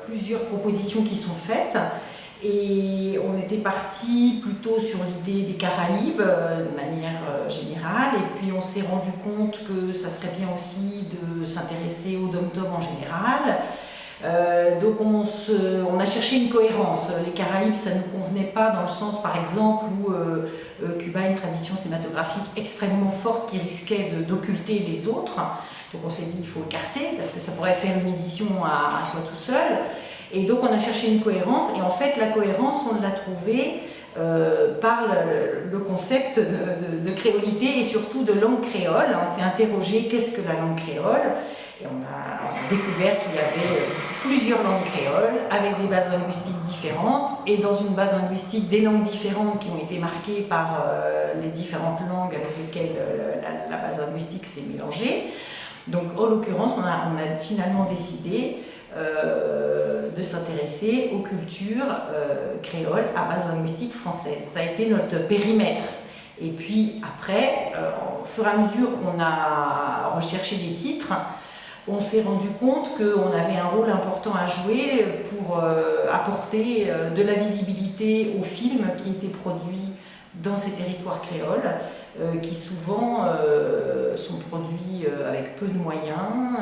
Plusieurs propositions qui sont faites et on était parti plutôt sur l'idée des Caraïbes de manière générale, et puis on s'est rendu compte que ça serait bien aussi de s'intéresser au dom-tom en général. Donc on a cherché une cohérence. Les Caraïbes, ça ne nous convenait pas dans le sens, par exemple, où Cuba a une tradition cinématographique extrêmement forte qui risquait d'occulter les autres. Donc on s'est dit il faut écarter parce que ça pourrait faire une édition à soi tout seul. Et donc on a cherché une cohérence, et en fait la cohérence on l'a trouvée par le concept de créolité et surtout de langue créole. On s'est interrogé qu'est-ce que la langue créole, et on a découvert qu'il y avait plusieurs langues créoles avec des bases linguistiques différentes, et dans une base linguistique des langues différentes qui ont été marquées par les différentes langues avec lesquelles la base linguistique s'est mélangée. Donc en l'occurrence on a finalement décidé de s'intéresser aux cultures créoles à base linguistique française. Ça a été notre périmètre. Et puis après, au fur et à mesure qu'on a recherché des titres, on s'est rendu compte qu'on avait un rôle important à jouer pour apporter de la visibilité aux films qui étaient produits dans ces territoires créoles, qui souvent sont produits avec peu de moyens,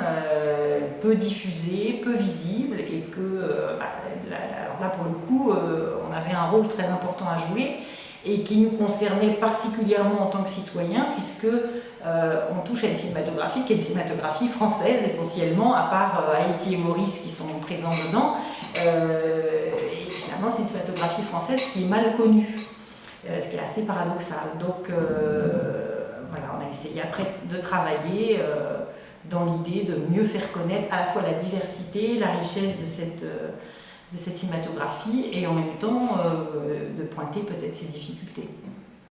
peu diffusés, peu visibles, et que alors là pour le coup on avait un rôle très important à jouer et qui nous concernait particulièrement en tant que citoyens, puisque on touche à une cinématographie qui est une cinématographie française essentiellement, à part Haïti et Maurice qui sont présents dedans, et finalement c'est une cinématographie française qui est mal connue. Ce qui est assez paradoxal. Donc voilà, on a essayé après de travailler dans l'idée de mieux faire connaître à la fois la diversité, la richesse de cette cinématographie, et en même temps de pointer peut-être ses difficultés.